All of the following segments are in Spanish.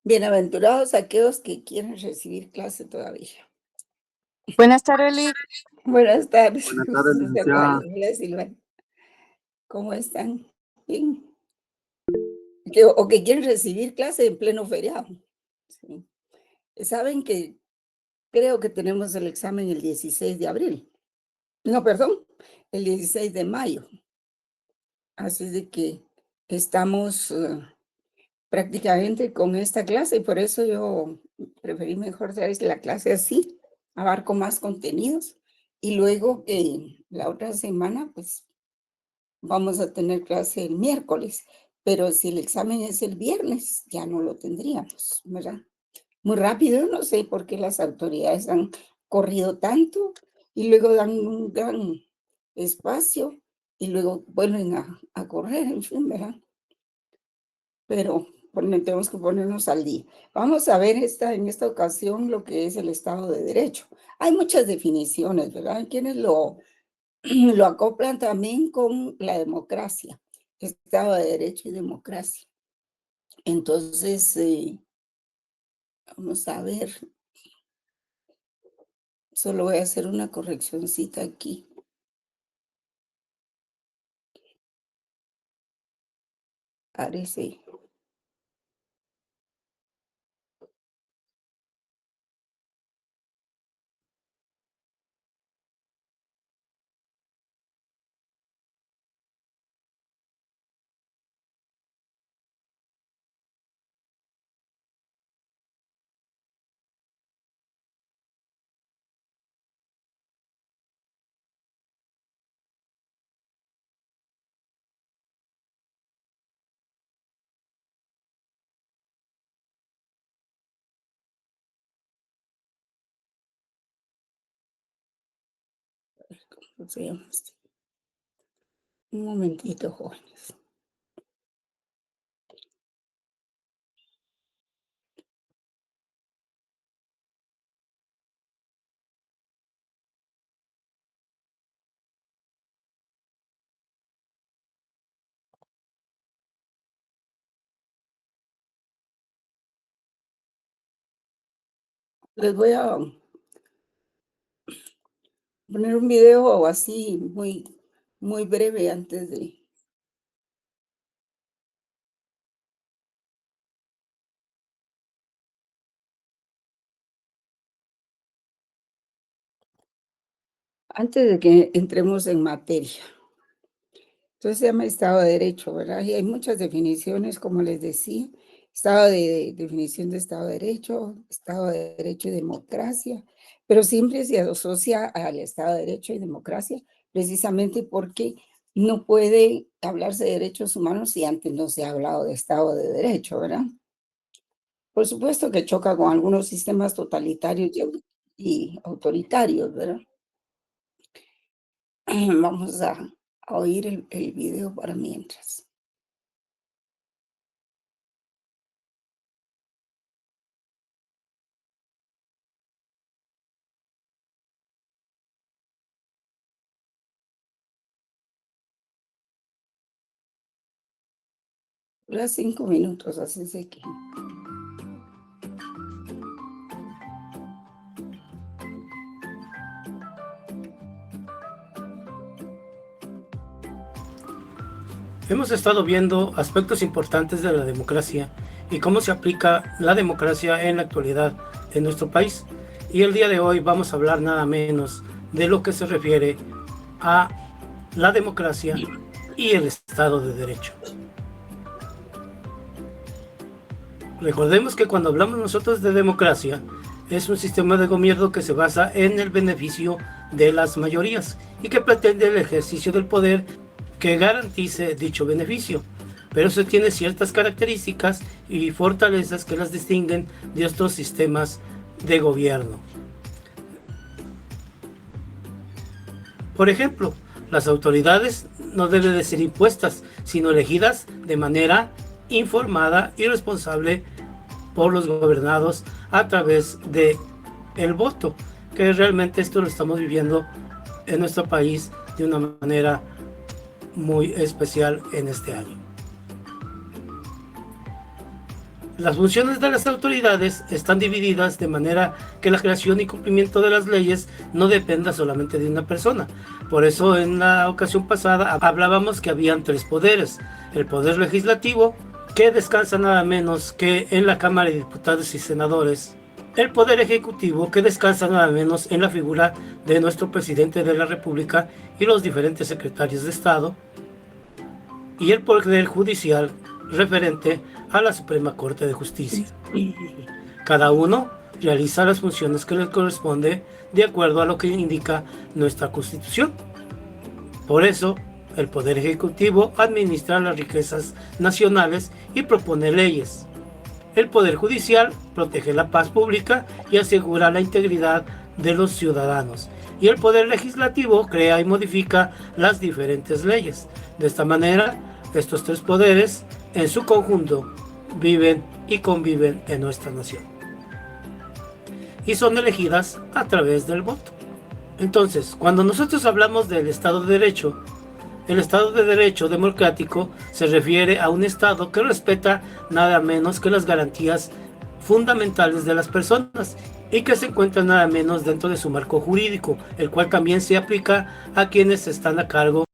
Bienaventurados aquellos que quieren recibir clase todavía. Buenas tardes, Liz. Buenas tardes. Buenas tardes, licenciada. Hola, Silvana. ¿Cómo están? Bien. O que quieren recibir clase en pleno feriado. Sí. Saben que creo que tenemos el examen el 16 de abril. No, perdón, el 16 de mayo. Así de que estamos prácticamente con esta clase y por eso yo preferí mejor traer la clase así, abarco más contenidos y luego la otra semana pues vamos a tener clase el miércoles, pero si el examen es el viernes ya no lo tendríamos, ¿verdad? Muy rápido, no sé por qué las autoridades han corrido tanto y luego dan un gran espacio y luego vuelven a correr, en fin, ¿verdad? Pero tenemos que ponernos al día. Vamos a ver en esta ocasión lo que es el Estado de Derecho. Hay muchas definiciones, ¿verdad? Hay quienes lo acoplan también con la democracia, Estado de Derecho y democracia. Entonces, vamos a ver, solo voy a hacer una correccioncita aquí. Parece. ¿Cómo se llama este? Un momentito, jóvenes. Les voy a poner un video así muy breve antes de... Antes de que entremos en materia. Entonces se llama Estado de Derecho, ¿verdad? Y hay muchas definiciones, como les decía, definición de Estado de Derecho y democracia, pero siempre se asocia al Estado de Derecho y democracia, precisamente porque no puede hablarse de derechos humanos si antes no se ha hablado de Estado de Derecho, ¿verdad? Por supuesto que choca con algunos sistemas totalitarios y autoritarios, ¿verdad? Vamos a oír el video para mientras. Dura 5 minutos, así es que... Hemos estado viendo aspectos importantes de la democracia y cómo se aplica la democracia en la actualidad en nuestro país. Y el día de hoy vamos a hablar nada menos de lo que se refiere a la democracia y el Estado de Derecho. Recordemos que cuando hablamos nosotros de democracia, es un sistema de gobierno que se basa en el beneficio de las mayorías y que pretende el ejercicio del poder que garantice dicho beneficio, pero eso tiene ciertas características y fortalezas que las distinguen de estos sistemas de gobierno. Por ejemplo, las autoridades no deben de ser impuestas, sino elegidas de manera informada y responsable por los gobernados a través de el voto, que realmente esto lo estamos viviendo en nuestro país de una manera muy especial en este año. Las funciones de las autoridades están divididas de manera que la creación y cumplimiento de las leyes no dependa solamente de una persona. Por eso en la ocasión pasada hablábamos que habían tres poderes. El poder legislativo, que descansa nada menos que en la Cámara de Diputados y Senadores. El poder ejecutivo, que descansa nada menos en la figura de nuestro presidente de la República y los diferentes secretarios de Estado. Y el poder judicial, referente a la Suprema Corte de Justicia. Cada uno realiza las funciones que les corresponde de acuerdo a lo que indica nuestra Constitución. Por eso, el Poder Ejecutivo administra las riquezas nacionales y propone leyes. El Poder Judicial protege la paz pública y asegura la integridad de los ciudadanos. Y el Poder Legislativo crea y modifica las diferentes leyes. De esta manera, estos tres poderes, en su conjunto, viven y conviven en nuestra nación. Y son elegidas a través del voto. Entonces, cuando nosotros hablamos del Estado de Derecho, el Estado de Derecho democrático se refiere a un Estado que respeta nada menos que las garantías fundamentales de las personas y que se encuentra nada menos dentro de su marco jurídico, el cual también se aplica a quienes están a cargo.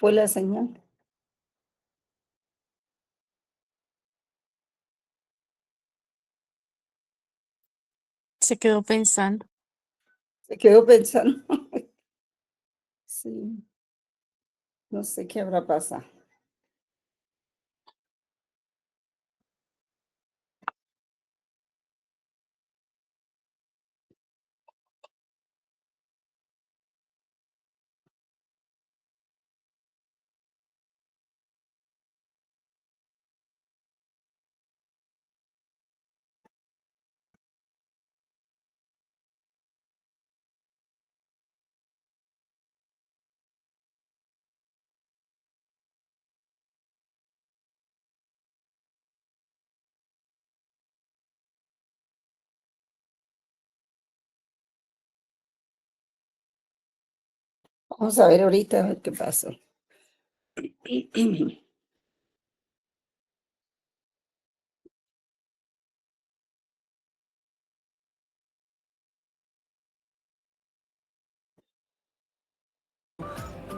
Fue la señal. Se quedó pensando. Se quedó pensando. Sí, no sé qué habrá pasado. Vamos a ver ahorita a ver qué pasó.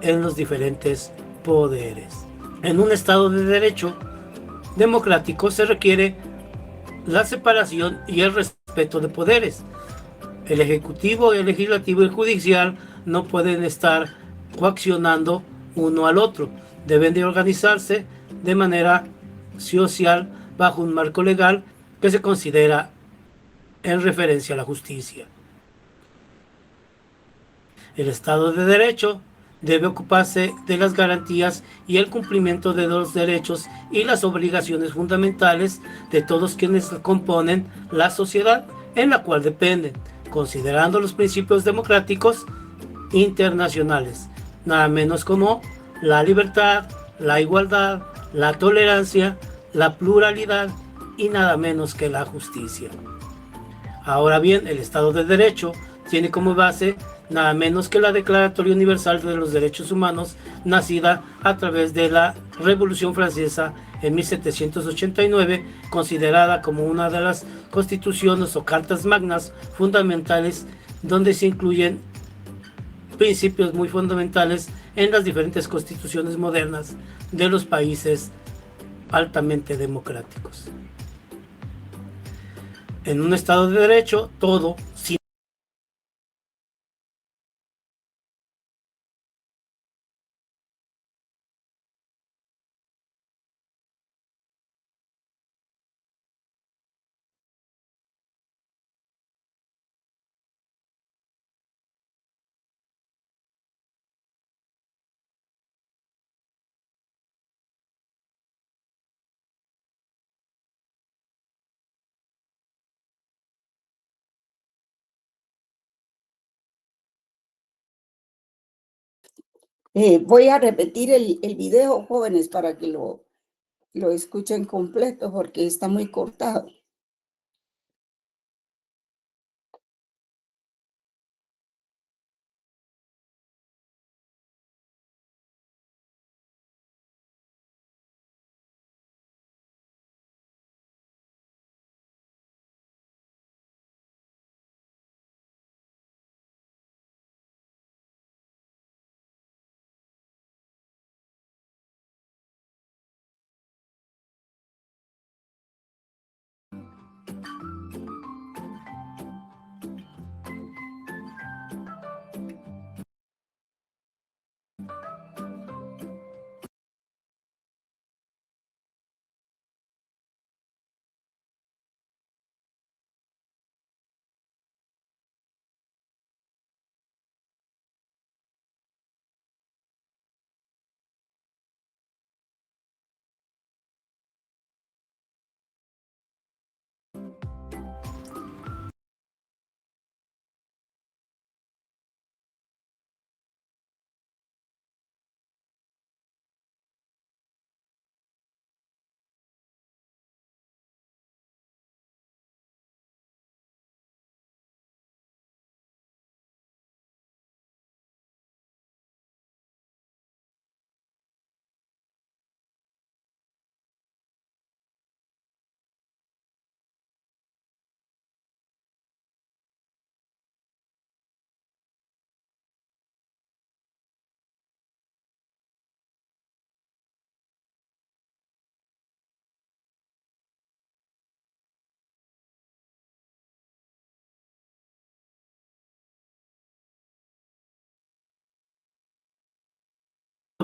En los diferentes poderes. En un Estado de Derecho democrático se requiere la separación y el respeto de poderes. El Ejecutivo, el Legislativo y el Judicial no pueden estar coaccionando uno al otro. Deben de organizarse de manera social bajo un marco legal que se considera en referencia a la justicia. El Estado de Derecho debe ocuparse de las garantías y el cumplimiento de los derechos y las obligaciones fundamentales de todos quienes componen la sociedad en la cual dependen, considerando los principios democráticos internacionales, nada menos como la libertad, la igualdad, la tolerancia, la pluralidad y nada menos que la justicia. Ahora bien, el Estado de Derecho tiene como base nada menos que la Declaratoria Universal de los Derechos Humanos, nacida a través de la Revolución Francesa en 1789, considerada como una de las constituciones o cartas magnas fundamentales, donde se incluyen principios muy fundamentales en las diferentes constituciones modernas de los países altamente democráticos. En un Estado de Derecho, todo, sin Voy a repetir el video, jóvenes, para que lo escuchen completo porque está muy cortado.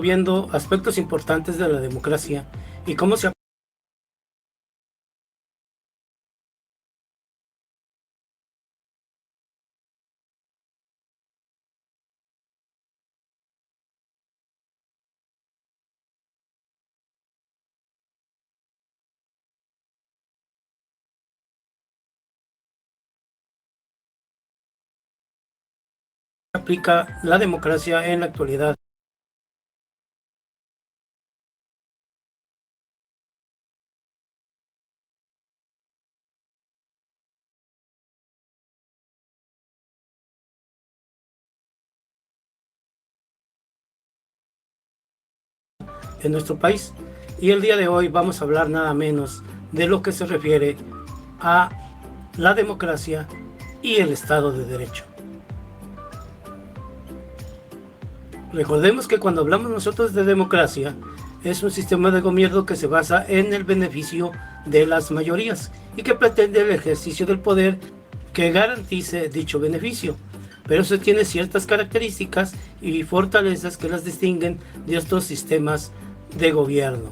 viendo aspectos importantes de la democracia y cómo se aplica la democracia en la actualidad. En nuestro país. Y el día de hoy vamos a hablar nada menos de lo que se refiere a la democracia y el Estado de Derecho. Recordemos que cuando hablamos nosotros de democracia, es un sistema de gobierno que se basa en el beneficio de las mayorías y que pretende el ejercicio del poder que garantice dicho beneficio. Pero eso tiene ciertas características y fortalezas que las distinguen de estos sistemas de gobierno.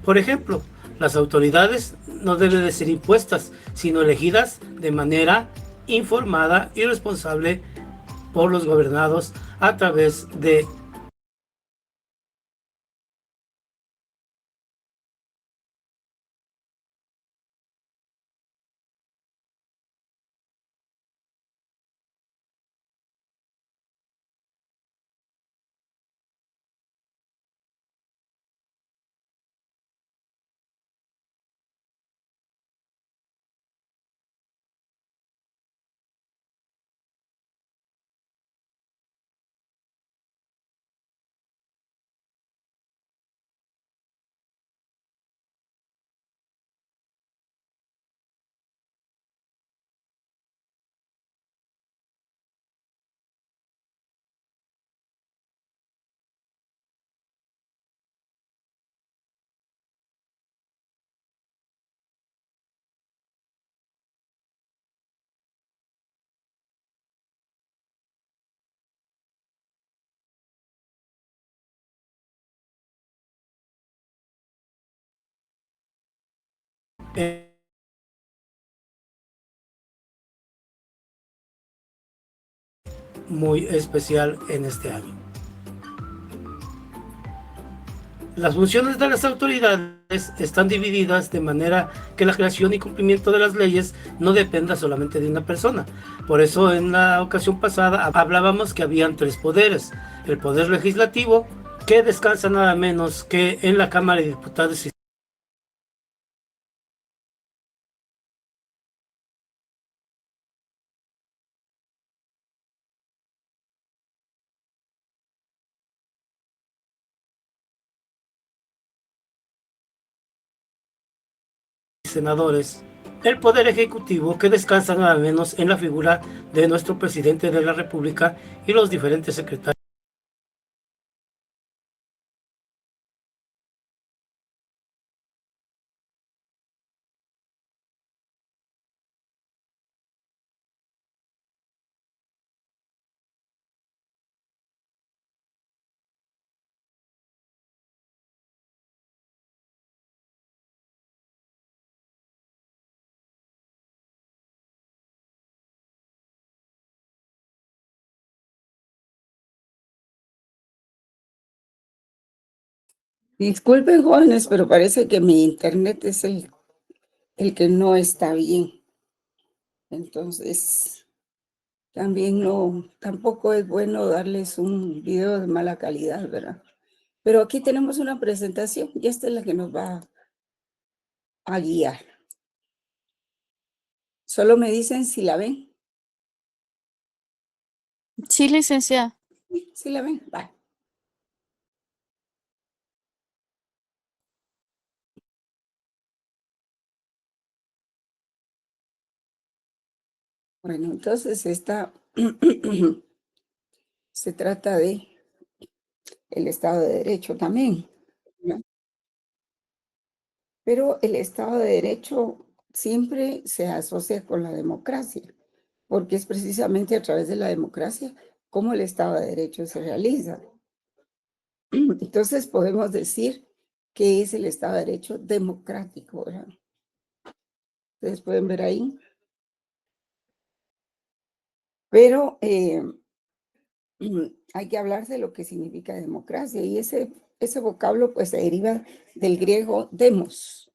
Por ejemplo, las autoridades no deben de ser impuestas, sino elegidas de manera informada y responsable por los gobernados a través de muy especial en este año. Las funciones de las autoridades están divididas de manera que la creación y cumplimiento de las leyes no dependa solamente de una persona. Por eso en la ocasión pasada hablábamos que habían tres poderes. El poder legislativo, que descansa nada menos que en la Cámara de Diputados y senadores. El poder ejecutivo, que descansa nada menos en la figura de nuestro presidente de la República y los diferentes secretarios. Disculpen, jóvenes, pero parece que mi internet es el que no está bien. Entonces, también tampoco es bueno darles un video de mala calidad, ¿verdad? Pero aquí tenemos una presentación y esta es la que nos va a guiar. Solo me dicen si la ven. Sí, licenciada. Sí, sí la ven. Va. Bueno, entonces esta se trata de el Estado de Derecho también, ¿no? Pero el Estado de Derecho siempre se asocia con la democracia, porque es precisamente a través de la democracia cómo el Estado de Derecho se realiza. Entonces podemos decir que es el Estado de Derecho democrático, ¿verdad? Ustedes pueden ver ahí. Pero hay que hablar de lo que significa democracia y ese vocablo pues se deriva del griego demos,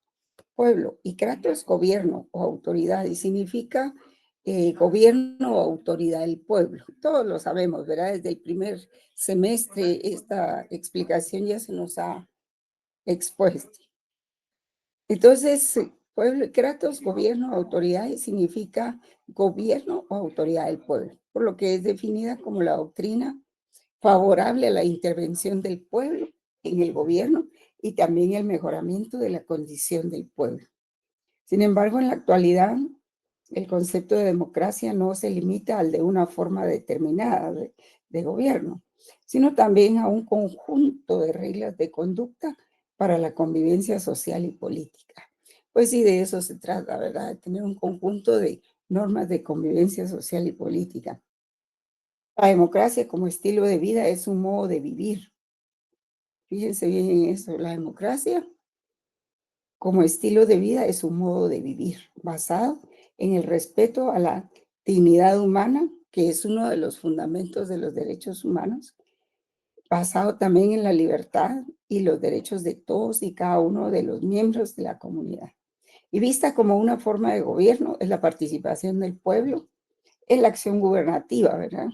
pueblo, y kratos, gobierno o autoridad, y significa gobierno o autoridad del pueblo. Todos lo sabemos, ¿verdad? Desde el primer semestre esta explicación ya se nos ha expuesto. Entonces, pueblo, kratos, gobierno, autoridad, y significa gobierno o autoridad del pueblo, por lo que es definida como la doctrina favorable a la intervención del pueblo en el gobierno y también el mejoramiento de la condición del pueblo. Sin embargo, en la actualidad, el concepto de democracia no se limita al de una forma determinada de gobierno, sino también a un conjunto de reglas de conducta para la convivencia social y política. Pues sí, de eso se trata, ¿verdad? De tener un conjunto de normas de convivencia social y política. La democracia como estilo de vida es un modo de vivir. Fíjense bien en eso, la democracia como estilo de vida es un modo de vivir basado en el respeto a la dignidad humana, que es uno de los fundamentos de los derechos humanos, basado también en la libertad y los derechos de todos y cada uno de los miembros de la comunidad. Y vista como una forma de gobierno es la participación del pueblo en la acción gubernativa, ¿verdad?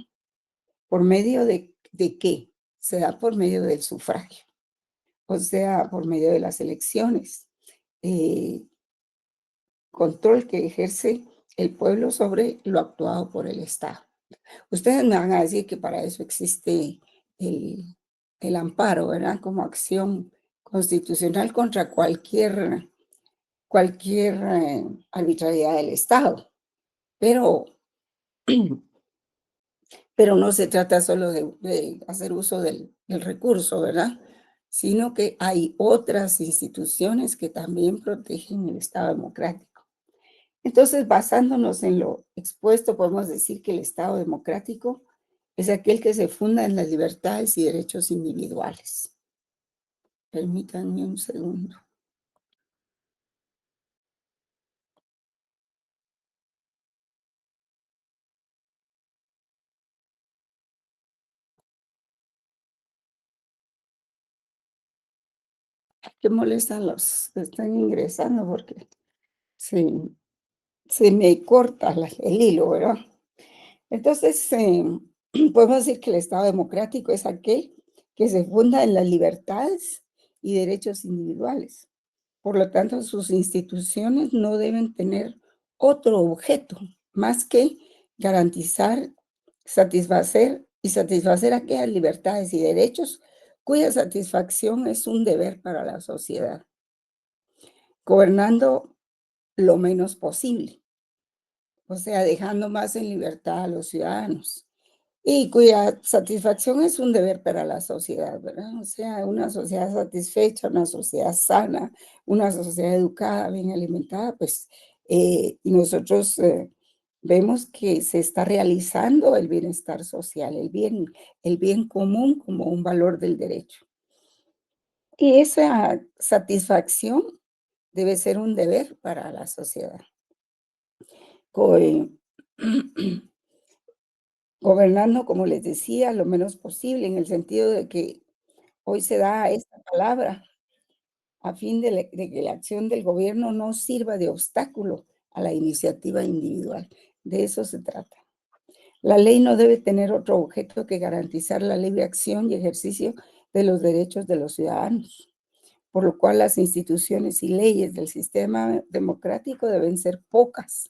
¿Por medio de qué? Se da por medio del sufragio, o sea, por medio de las elecciones. Eh, Control que ejerce el pueblo sobre lo actuado por el Estado. Ustedes me van a decir que para eso existe el, el amparo, ¿verdad? Como acción constitucional contra cualquier arbitrariedad del Estado. Pero, pero no se trata solo de hacer uso del recurso, ¿verdad? Sino que hay otras instituciones que también protegen el Estado democrático. Entonces, basándonos en lo expuesto, podemos decir que el Estado democrático es aquel que se funda en las libertades y derechos individuales. Permítanme un segundo. Qué molestan los que están ingresando porque se, se me corta el hilo, ¿verdad? Entonces, podemos decir que el Estado democrático es aquel que se funda en las libertades y derechos individuales. Por lo tanto, sus instituciones no deben tener otro objeto más que garantizar, satisfacer aquellas libertades y derechos cuya satisfacción es un deber para la sociedad, gobernando lo menos posible, o sea, dejando más en libertad a los ciudadanos y cuya satisfacción es un deber para la sociedad, ¿verdad? O sea, una sociedad satisfecha, una sociedad sana, una sociedad educada, bien alimentada, pues nosotros vemos que se está realizando el bienestar social, el bien común como un valor del derecho. Y esa satisfacción debe ser un deber para la sociedad. Gobernando, como les decía, lo menos posible, en el sentido de que hoy se da esta palabra a fin de que la acción del gobierno no sirva de obstáculo a la iniciativa individual. De eso se trata. La ley no debe tener otro objeto que garantizar la libre acción y ejercicio de los derechos de los ciudadanos, por lo cual las instituciones y leyes del sistema democrático deben ser pocas,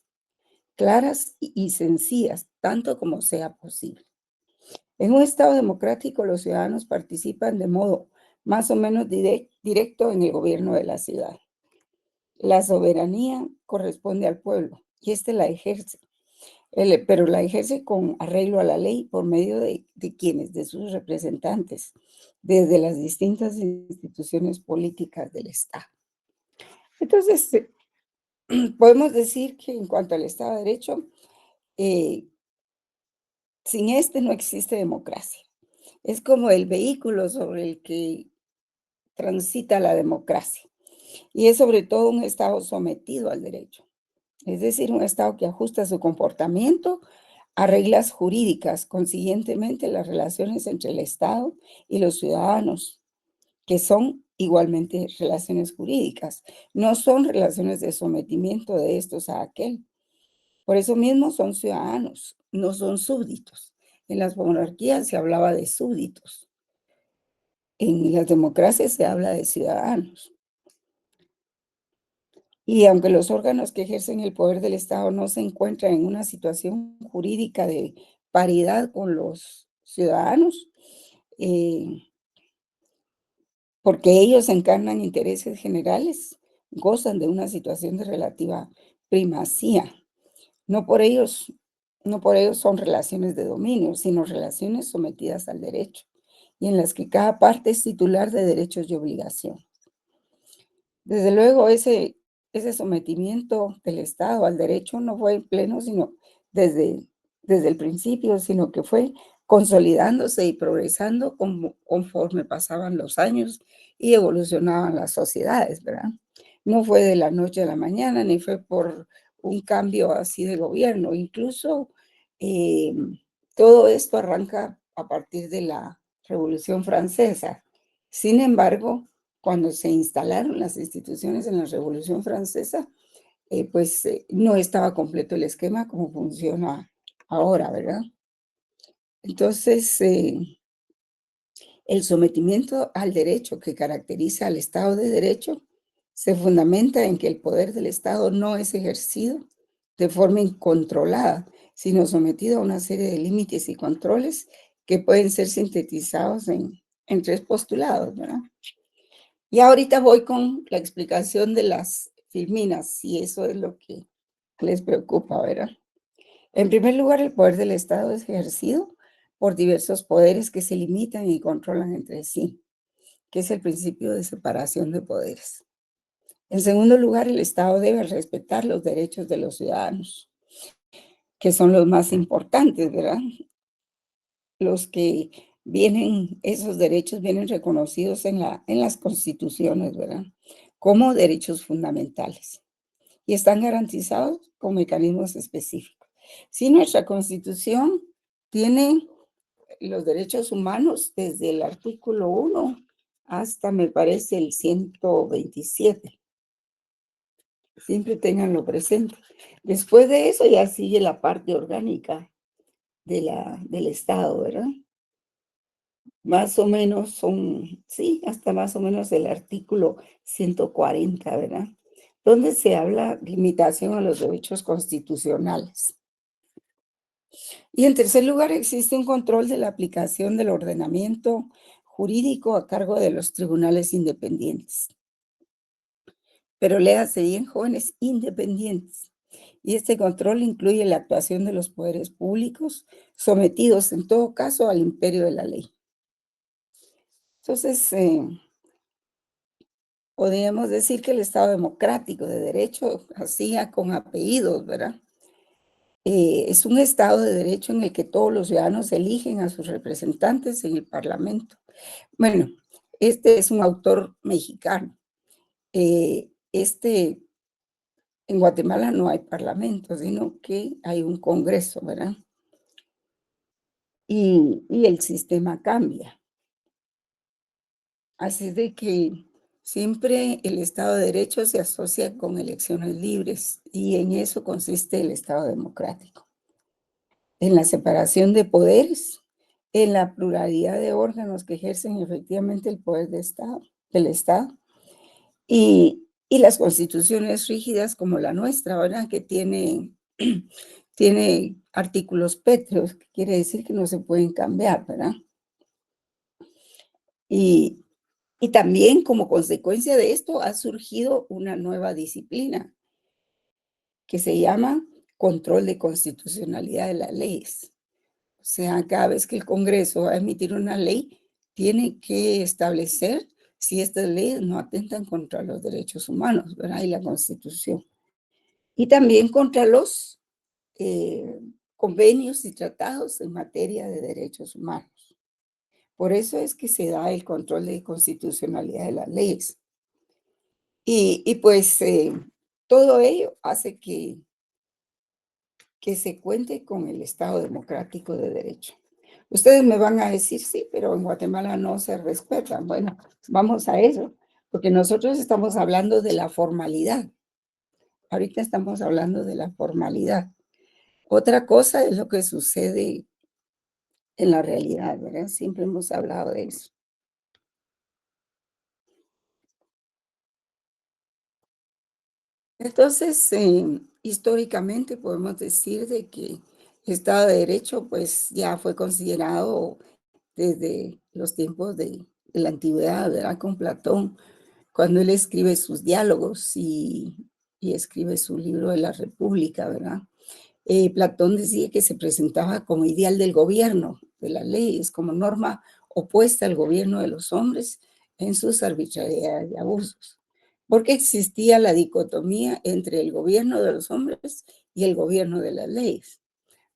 claras y sencillas, tanto como sea posible. En un Estado democrático, los ciudadanos participan de modo más o menos directo en el gobierno de la ciudad. La soberanía corresponde al pueblo y éste la ejerce, pero la ejerce con arreglo a la ley por medio de quienes, de sus representantes, desde las distintas instituciones políticas del Estado. Entonces, podemos decir que en cuanto al Estado de Derecho, eh, sin este no existe democracia. Es como el vehículo sobre el que transita la democracia. Y es sobre todo un Estado sometido al derecho. Es decir, un Estado que ajusta su comportamiento a reglas jurídicas, consiguientemente las relaciones entre el Estado y los ciudadanos, que son igualmente relaciones jurídicas, no son relaciones de sometimiento de estos a aquel. Por eso mismo son ciudadanos, no son súbditos. En las monarquías se hablaba de súbditos, en las democracias se habla de ciudadanos. Y aunque los órganos que ejercen el poder del Estado no se encuentran en una situación jurídica de paridad con los ciudadanos, eh, porque ellos encarnan intereses generales, gozan de una situación de relativa primacía. No por ellos, no por ellos son relaciones de dominio, sino relaciones sometidas al derecho y en las que cada parte es titular de derechos y obligaciones. Desde luego, ese sometimiento del Estado al derecho no fue en pleno, sino desde el principio, sino que fue consolidándose y progresando conforme pasaban los años y evolucionaban las sociedades, ¿verdad? No fue de la noche a la mañana, ni fue por un cambio así de gobierno. Incluso eh, todo esto arranca a partir de la Revolución Francesa. Sin embargo, cuando se instalaron las instituciones en la Revolución Francesa, no estaba completo el esquema como funciona ahora, ¿verdad? Entonces, el sometimiento al derecho que caracteriza al Estado de Derecho se fundamenta en que el poder del Estado no es ejercido de forma incontrolada, sino sometido a una serie de límites y controles que pueden ser sintetizados en tres postulados, ¿verdad? Y ahorita voy con la explicación de las filminas, si eso es lo que les preocupa, ¿verdad? En primer lugar, el poder del Estado es ejercido por diversos poderes que se limitan y controlan entre sí, que es el principio de separación de poderes. En segundo lugar, el Estado debe respetar los derechos de los ciudadanos, que son los más importantes, ¿verdad? Los que esos derechos vienen reconocidos en las constituciones, ¿verdad? Como derechos fundamentales y están garantizados con mecanismos específicos. Si nuestra Constitución tiene los derechos humanos desde el artículo 1 hasta, me parece, el 127. Siempre tenganlo presente. Después de eso ya sigue la parte orgánica del Estado, ¿verdad? Más o menos son, sí, hasta más o menos el artículo 140, ¿verdad? Donde se habla limitación a los derechos constitucionales. Y en tercer lugar, existe un control de la aplicación del ordenamiento jurídico a cargo de los tribunales independientes. Pero léase bien, jóvenes, independientes. Y este control incluye la actuación de los poderes públicos, sometidos en todo caso al imperio de la ley. Entonces, podríamos decir que el Estado democrático de derecho, así con apellidos, ¿verdad? Es un Estado de derecho en el que todos los ciudadanos eligen a sus representantes en el Parlamento. Bueno, este es un autor mexicano. En Guatemala no hay parlamento, sino que hay un congreso, ¿verdad? Y el sistema cambia. Así de que siempre el Estado de Derecho se asocia con elecciones libres y en eso consiste el Estado democrático. En la separación de poderes, en la pluralidad de órganos que ejercen efectivamente el poder del Estado y las constituciones rígidas como la nuestra, ¿verdad? Que tiene artículos pétreos, que quiere decir que no se pueden cambiar, ¿verdad? Y también como consecuencia de esto ha surgido una nueva disciplina que se llama control de constitucionalidad de las leyes. O sea, cada vez que el Congreso va a emitir una ley, tiene que establecer si estas leyes no atentan contra los derechos humanos, ¿verdad? Y la Constitución. Y también contra los convenios y tratados en materia de derechos humanos. Por eso es que se da el control de constitucionalidad de las leyes. Y pues todo ello hace que se cuente con el Estado democrático de derecho. Ustedes me van a decir, sí, pero en Guatemala no se respetan. Bueno, vamos a eso, porque nosotros estamos hablando de la formalidad. Ahorita estamos hablando de la formalidad. Otra cosa es lo que sucede en la realidad, ¿verdad? Siempre hemos hablado de eso. Entonces, históricamente podemos decir de que el Estado de Derecho pues ya fue considerado desde los tiempos de la antigüedad, ¿verdad? Con Platón, cuando él escribe sus diálogos y escribe su libro de la República, ¿verdad? Platón decía que se presentaba como ideal del gobierno, de las leyes, como norma opuesta al gobierno de los hombres en sus arbitrariedades y abusos, porque existía la dicotomía entre el gobierno de los hombres y el gobierno de las leyes.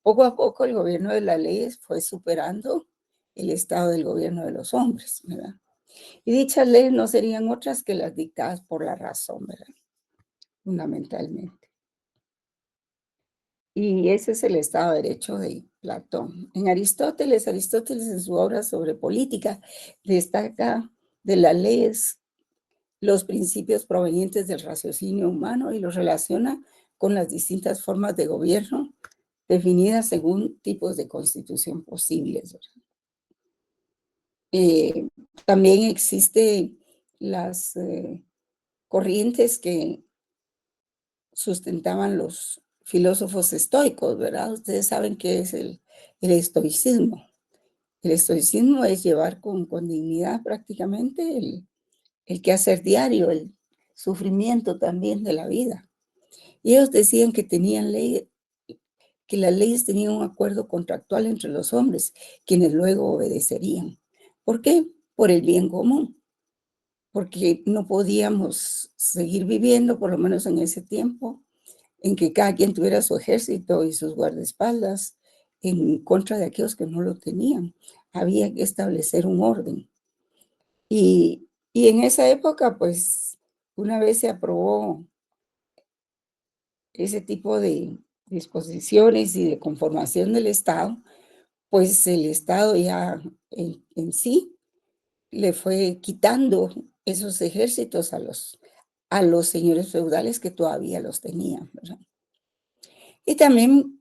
Poco a poco el gobierno de las leyes fue superando el estado del gobierno de los hombres, ¿verdad? Y dichas leyes no serían otras que las dictadas por la razón, ¿verdad? Fundamentalmente. Y ese es el Estado de Derecho de Platón. En Aristóteles en su obra sobre política destaca de las leyes los principios provenientes del raciocinio humano y los relaciona con las distintas formas de gobierno definidas según tipos de constitución posibles. Eh, También existen las corrientes que sustentaban los filósofos estoicos, ¿verdad? Ustedes saben qué es el estoicismo. El estoicismo es llevar con dignidad prácticamente el quehacer diario, el sufrimiento también de la vida. Y ellos decían que tenían ley, que las leyes tenían un acuerdo contractual entre los hombres, quienes luego obedecerían. ¿Por qué? Por el bien común, porque no podíamos seguir viviendo, por lo menos en ese tiempo, en que cada quien tuviera su ejército y sus guardaespaldas en contra de aquellos que no lo tenían. Había que establecer un orden. Y en esa época, pues, una vez se aprobó ese tipo de disposiciones y de conformación del Estado, pues el Estado ya en sí le fue quitando esos ejércitos a los señores feudales que todavía los tenían, ¿verdad? Y también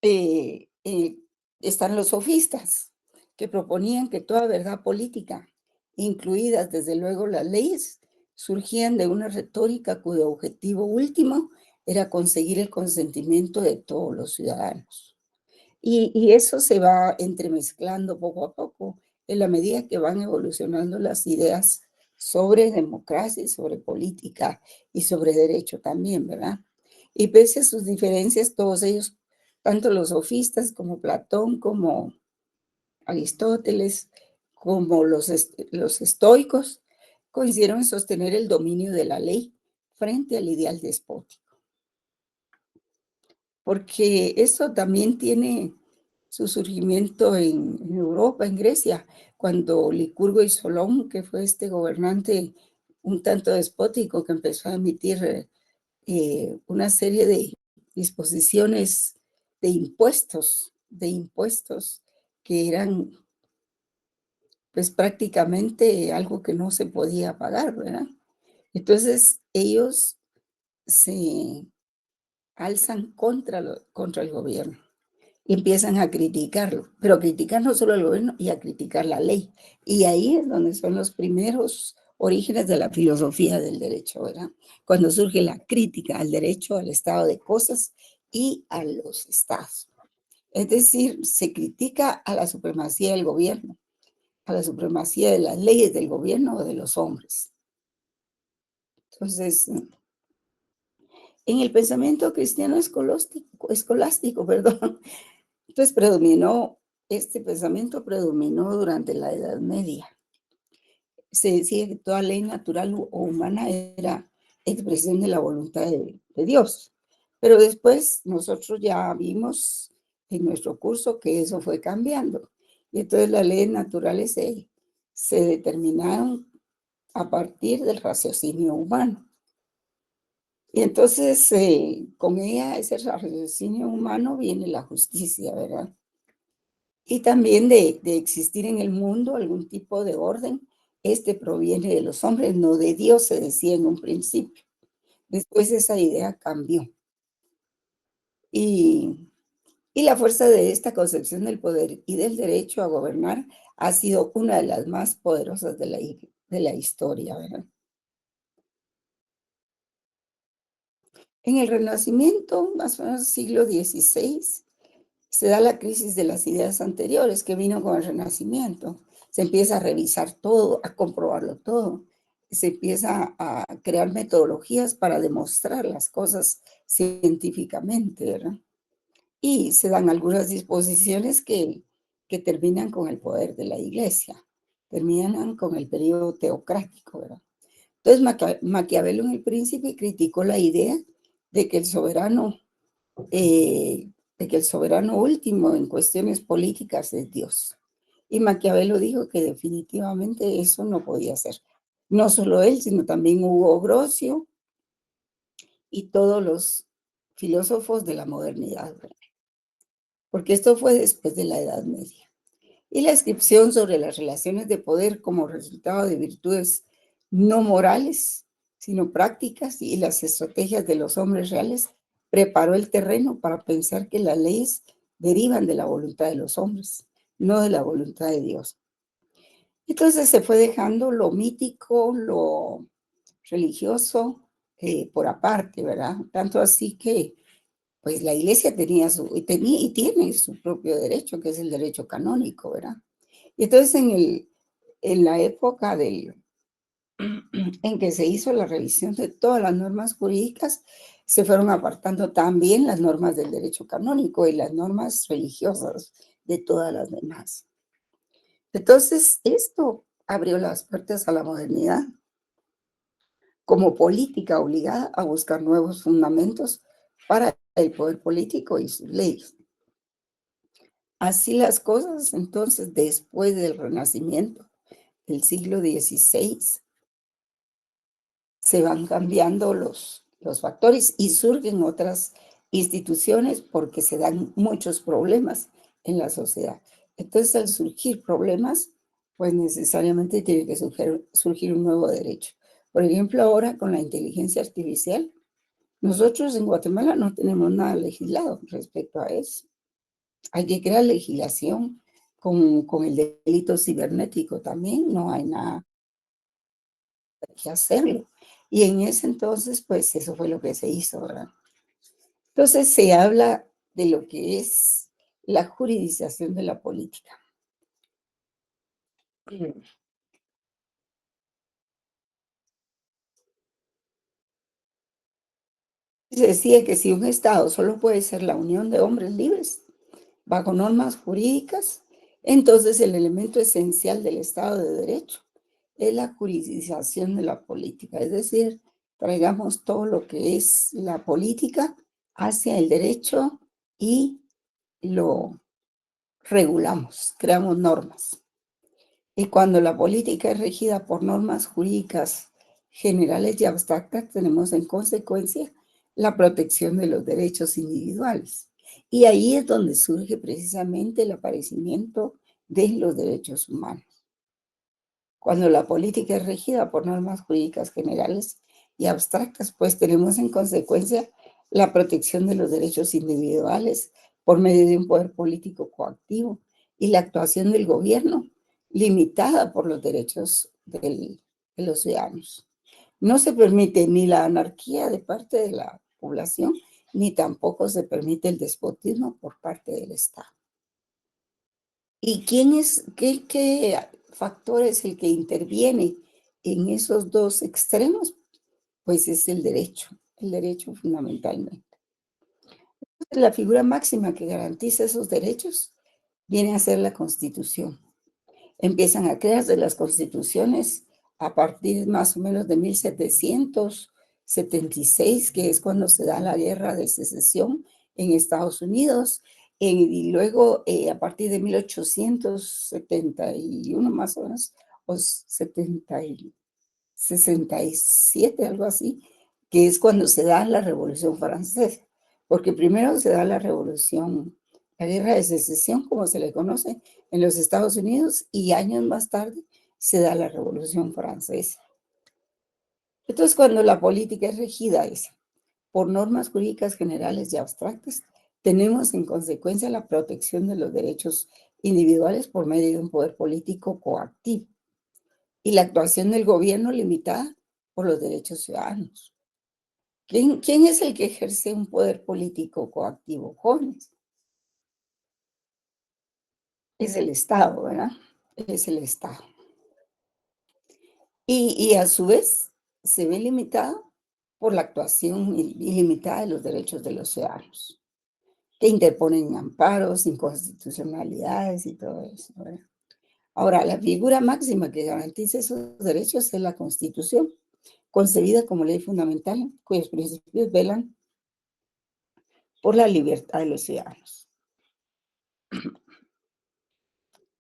eh, eh, están los sofistas, que proponían que toda verdad política, incluidas desde luego las leyes, surgían de una retórica cuyo objetivo último era conseguir el consentimiento de todos los ciudadanos. Y eso se va entremezclando poco a poco en la medida que van evolucionando las ideas sobre democracia y sobre política y sobre derecho también, ¿verdad? Y pese a sus diferencias, todos ellos, tanto los sofistas como Platón, como Aristóteles, como los estoicos, coincidieron en sostener el dominio de la ley frente al ideal despótico. Porque eso también tiene su surgimiento en Europa, en Grecia, cuando Licurgo y Solón, que fue este gobernante un tanto despótico que empezó a emitir una serie de disposiciones de impuestos que eran pues prácticamente algo que no se podía pagar, ¿verdad? Entonces ellos se alzan contra el gobierno y empiezan a criticarlo, pero a criticar no solo al gobierno y a criticar la ley. Y ahí es donde son los primeros orígenes de la filosofía del derecho, ¿verdad? Cuando surge la crítica al derecho, al estado de cosas y a los estados. Es decir, se critica a la supremacía del gobierno, a la supremacía de las leyes del gobierno o de los hombres. Entonces, en el pensamiento cristiano escolástico, perdón, entonces este pensamiento predominó durante la Edad Media. Se decía que toda ley natural o humana era expresión de la voluntad de Dios. Pero después nosotros ya vimos en nuestro curso que eso fue cambiando. Y entonces las leyes naturales se determinaron a partir del raciocinio humano. Y entonces con ella, ese raciocinio humano, viene la justicia, ¿verdad? Y también de existir en el mundo algún tipo de orden. Este proviene de los hombres, no de Dios, se decía en un principio. Después esa idea cambió. Y, y la fuerza de esta concepción del poder y del derecho a gobernar ha sido una de las más poderosas de la historia, ¿verdad? En el Renacimiento, más o menos siglo XVI, se da la crisis de las ideas anteriores que vino con el Renacimiento. Se empieza a revisar todo, a comprobarlo todo. Se empieza a crear metodologías para demostrar las cosas científicamente, ¿verdad? Y se dan algunas disposiciones que terminan con el poder de la Iglesia, terminan con el periodo teocrático, ¿verdad? Entonces Maquiavelo en El Príncipe criticó la idea de que el soberano último en cuestiones políticas es Dios. Y Maquiavelo dijo que definitivamente eso no podía ser. No solo él, sino también Hugo Grocio y todos los filósofos de la modernidad, ¿verdad? Porque esto fue después de la Edad Media. Y la inscripción sobre las relaciones de poder como resultado de virtudes no morales, sino prácticas y las estrategias de los hombres reales preparó el terreno para pensar que las leyes derivan de la voluntad de los hombres, no de la voluntad de Dios. Entonces se fue dejando lo mítico, lo religioso por aparte, ¿verdad? Tanto así que pues la iglesia y tiene su propio derecho, que es el derecho canónico, ¿verdad? Y entonces en la época en que se hizo la revisión de todas las normas jurídicas, se fueron apartando también las normas del derecho canónico y las normas religiosas de todas las demás. Entonces, esto abrió las puertas a la modernidad como política obligada a buscar nuevos fundamentos para el poder político y sus leyes. Así las cosas, entonces, después del Renacimiento del siglo XVI, se van cambiando los factores y surgen otras instituciones porque se dan muchos problemas en la sociedad. Entonces, al surgir problemas, pues necesariamente tiene que surgir un nuevo derecho. Por ejemplo, ahora con la inteligencia artificial, nosotros en Guatemala no tenemos nada legislado respecto a eso. Hay que crear legislación con el delito cibernético también, no hay nada que hacerlo. Y en ese entonces, pues eso fue lo que se hizo, ¿verdad? Entonces se habla de lo que es la juridización de la política. Se decía que si un Estado solo puede ser la unión de hombres libres, bajo normas jurídicas, entonces el elemento esencial del Estado de Derecho es la juridización de la política, es decir, traigamos todo lo que es la política hacia el derecho y lo regulamos, creamos normas. Y cuando la política es regida por normas jurídicas generales y abstractas, tenemos en consecuencia la protección de los derechos individuales. Y ahí es donde surge precisamente el aparecimiento de los derechos humanos. Cuando la política es regida por normas jurídicas generales y abstractas, pues tenemos en consecuencia la protección de los derechos individuales por medio de un poder político coactivo y la actuación del gobierno limitada por los derechos de los ciudadanos. No se permite ni la anarquía de parte de la población, ni tampoco se permite el despotismo por parte del Estado. ¿Y qué factor es el que interviene en esos dos extremos? Pues es el derecho fundamentalmente. La figura máxima que garantiza esos derechos viene a ser la Constitución. Empiezan a crearse las constituciones a partir más o menos de 1776, que es cuando se da la guerra de secesión en Estados Unidos, y luego, a partir de 1871 más o menos, o 67, algo así, que es cuando se da la Revolución Francesa, porque primero se da la Guerra de Secesión, como se le conoce, en los Estados Unidos, y años más tarde se da la Revolución Francesa. Entonces, cuando la política es regida por normas jurídicas generales y abstractas, tenemos en consecuencia la protección de los derechos individuales por medio de un poder político coactivo y la actuación del gobierno limitada por los derechos ciudadanos. ¿Quién es el que ejerce un poder político coactivo? Jóvenes. Es el Estado, ¿verdad? Es el Estado. Y a su vez se ve limitada por la actuación ilimitada de los derechos de los ciudadanos, que interponen amparos, inconstitucionalidades y todo eso, ¿verdad? Ahora, la figura máxima que garantiza esos derechos es la Constitución, concebida como ley fundamental, cuyos principios velan por la libertad de los ciudadanos.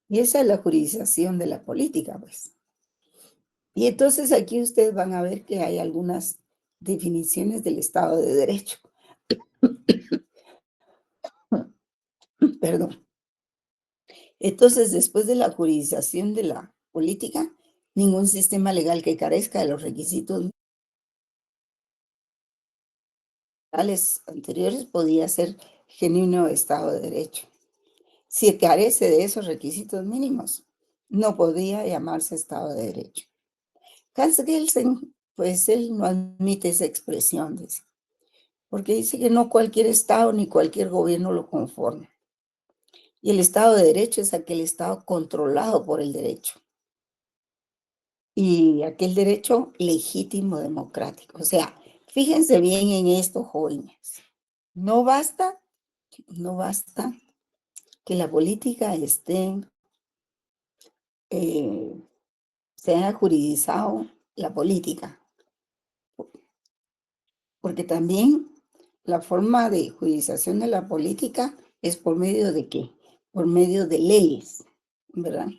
Y esa es la juridización de la política, pues. Y entonces aquí ustedes van a ver que hay algunas definiciones del Estado de Derecho. Perdón. Entonces, después de la juridización de la política, ningún sistema legal que carezca de los requisitos legales anteriores podía ser genuino Estado de Derecho. Si carece de esos requisitos mínimos, no podía llamarse Estado de Derecho. Hans Kelsen, pues él no admite esa expresión, dice, porque dice que no cualquier Estado ni cualquier gobierno lo conforma. Y el Estado de Derecho es aquel Estado controlado por el derecho. Y aquel derecho legítimo democrático. O sea, fíjense bien en esto, jóvenes. No basta, no basta que la política se haya juridizado la política, porque también la forma de juridización de la política es por medio de ¿qué? Por medio de leyes, ¿verdad?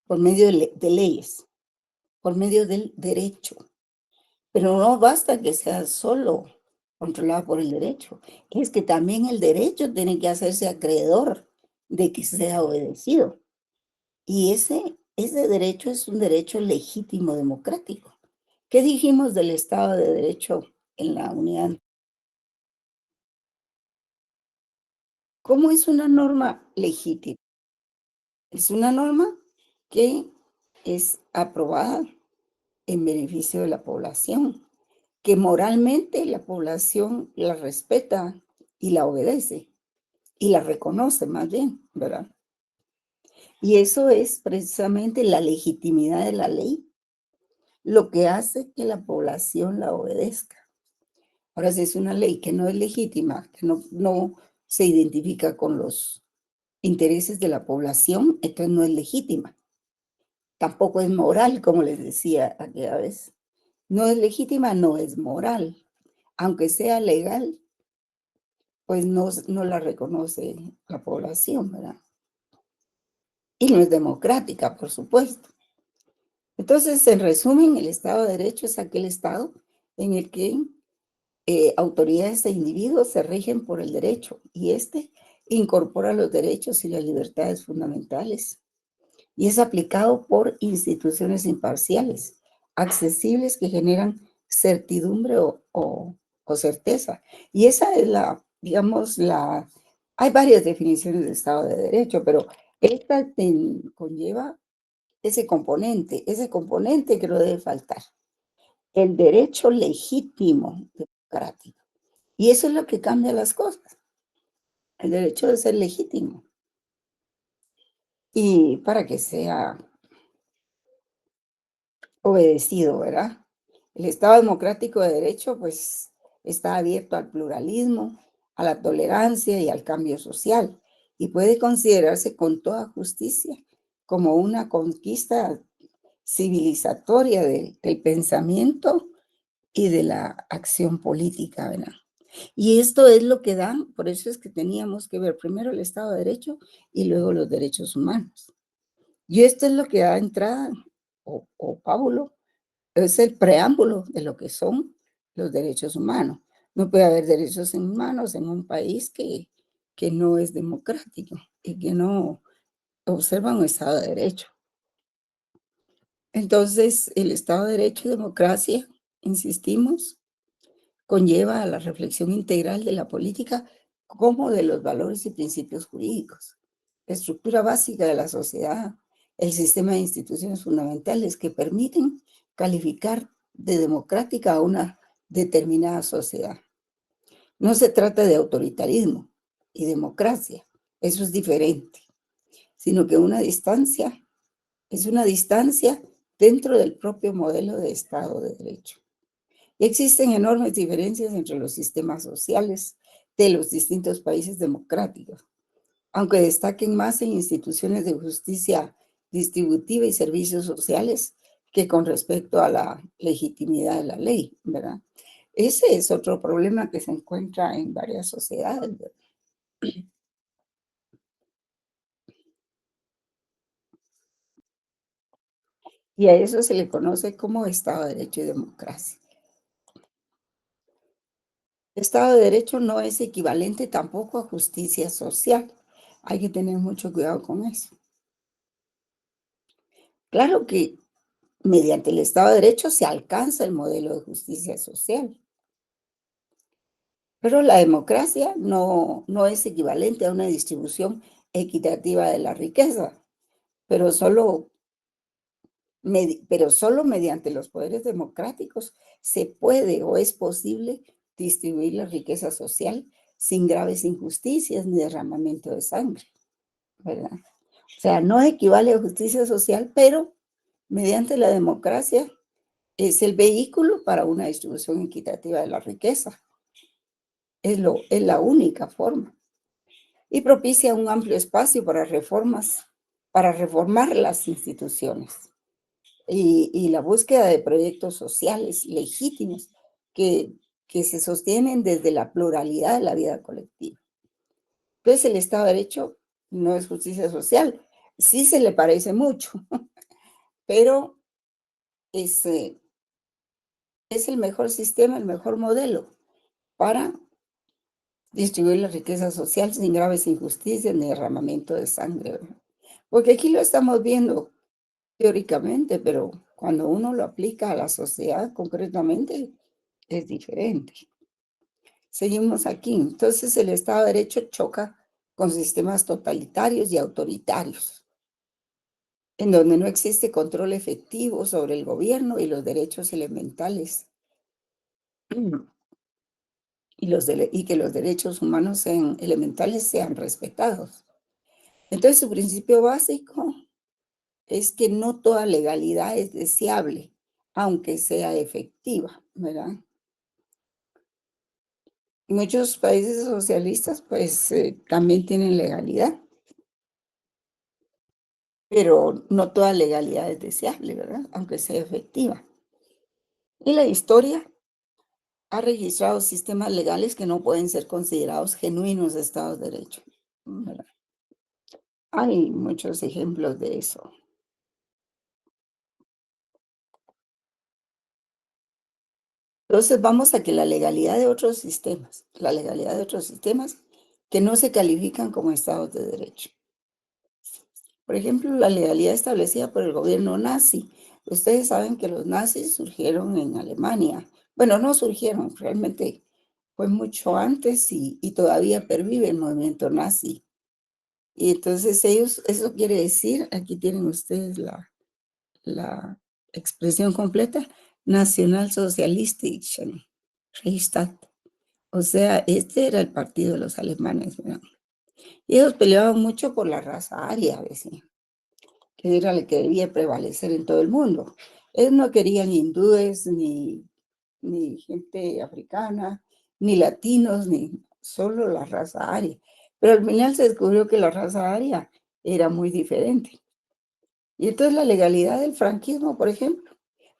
Por medio de leyes, por medio del derecho. Pero no basta que sea solo controlado por el derecho, es que también el derecho tiene que hacerse acreedor de que sea obedecido. Y ese derecho es un derecho legítimo democrático. ¿Qué dijimos del Estado de Derecho en la unidad? ¿Cómo es una norma legítima? Es una norma que es aprobada en beneficio de la población, que moralmente la población la respeta y la obedece, y la reconoce más bien, ¿verdad? Y eso es precisamente la legitimidad de la ley, lo que hace que la población la obedezca. Ahora, si es una ley que no es legítima, que no se identifica con los intereses de la población, entonces no es legítima. Tampoco es moral, como les decía aquella vez. No es legítima, no es moral. Aunque sea legal, pues no la reconoce la población, ¿verdad? Y no es democrática, por supuesto. Entonces, en resumen, el Estado de Derecho es aquel Estado en el que autoridades e individuos se rigen por el derecho y este incorpora los derechos y las libertades fundamentales y es aplicado por instituciones imparciales, accesibles que generan certidumbre o certeza. Y esa es digamos, hay varias definiciones de Estado de Derecho, pero esta conlleva ese componente que no debe faltar, el derecho legítimo democrático. Y eso es lo que cambia las cosas, el derecho de ser legítimo. Y para que sea obedecido, ¿verdad? El Estado democrático de derecho, pues, está abierto al pluralismo, a la tolerancia y al cambio social, y puede considerarse con toda justicia como una conquista civilizatoria del pensamiento y de la acción política, ¿verdad? Y esto es lo que dan, por eso es que teníamos que ver primero el Estado de Derecho y luego los derechos humanos. Y esto es lo que da entrada, o pábulo, es el preámbulo de lo que son los derechos humanos. No puede haber derechos humanos en un país que no es democrático y que no observa un Estado de Derecho. Entonces, el Estado de Derecho y democracia, insistimos, conlleva a la reflexión integral de la política como de los valores y principios jurídicos, la estructura básica de la sociedad, el sistema de instituciones fundamentales que permiten calificar de democrática a una determinada sociedad. No se trata de autoritarismo y democracia, eso es diferente, sino que es una distancia dentro del propio modelo de Estado de Derecho. Existen enormes diferencias entre los sistemas sociales de los distintos países democráticos, aunque destaquen más en instituciones de justicia distributiva y servicios sociales que con respecto a la legitimidad de la ley, ¿verdad? Ese es otro problema que se encuentra en varias sociedades, ¿verdad? Y a eso se le conoce como Estado de Derecho y democracia. Estado de Derecho no es equivalente tampoco a justicia social. Hay que tener mucho cuidado con eso. Claro que mediante el Estado de Derecho se alcanza el modelo de justicia social, pero la democracia no es equivalente a una distribución equitativa de la riqueza, pero solo mediante los poderes democráticos se puede o es posible distribuir la riqueza social sin graves injusticias ni derramamiento de sangre, ¿verdad? O sea, no equivale a justicia social, pero mediante la democracia es el vehículo para una distribución equitativa de la riqueza. Es la única forma. Y propicia un amplio espacio para para reformar las instituciones y la búsqueda de proyectos sociales legítimos que, que se sostienen desde la pluralidad de la vida colectiva. Entonces, el Estado de Derecho no es justicia social. Sí se le parece mucho, pero es, es el mejor sistema, el mejor modelo para distribuir la riqueza social sin graves injusticias ni derramamiento de sangre, ¿verdad? Porque aquí lo estamos viendo teóricamente, pero cuando uno lo aplica a la sociedad concretamente es diferente. Seguimos aquí. Entonces el Estado de Derecho choca con sistemas totalitarios y autoritarios, en donde no existe control efectivo sobre el gobierno y los derechos elementales y que los derechos humanos sean elementales sean respetados. Entonces, su principio básico es que no toda legalidad es deseable, aunque sea efectiva, ¿verdad? Muchos países socialistas, pues, también tienen legalidad, pero no toda legalidad es deseable, ¿verdad? Aunque sea efectiva. Y la historia ha registrado sistemas legales que no pueden ser considerados genuinos estados de derecho, ¿verdad? Hay muchos ejemplos de eso. Entonces vamos a que la legalidad de otros sistemas que no se califican como estados de derecho. Por ejemplo, la legalidad establecida por el gobierno nazi. Ustedes saben que los nazis surgieron en Alemania. Bueno, no surgieron, realmente fue mucho antes y todavía pervive el movimiento nazi. Y entonces ellos, eso quiere decir, aquí tienen ustedes la expresión completa, Nationalsozialistischen Reichstag. O sea, este era el partido de los alemanes, ¿verdad? Y ellos peleaban mucho por la raza aria, decían, que era la que debía prevalecer en todo el mundo. Ellos no querían hindúes, ni gente africana, ni latinos, ni solo la raza aria. Pero al final se descubrió que la raza aria era muy diferente. Y entonces la legalidad del franquismo, por ejemplo,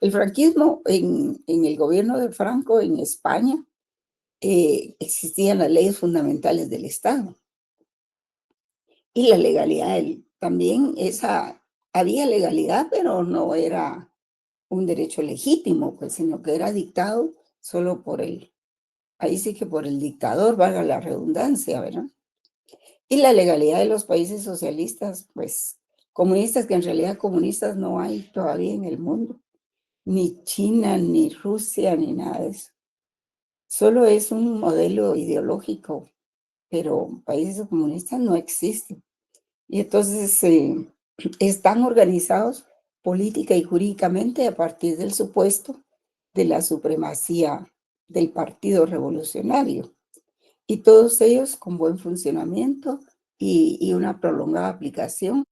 el franquismo en el gobierno de Franco en España existían las leyes fundamentales del Estado y la legalidad. También había legalidad, pero no era un derecho legítimo, pues, sino que era dictado solo ahí sí que por el dictador, valga la redundancia, ¿verdad? Y la legalidad de los países socialistas, pues, comunistas, que en realidad comunistas no hay todavía en el mundo, ni China, ni Rusia, ni nada de eso. Solo es un modelo ideológico, pero países comunistas no existen. Y entonces están organizados política y jurídicamente a partir del supuesto de la supremacía del Partido Revolucionario. Y todos ellos con buen funcionamiento y una prolongada aplicación,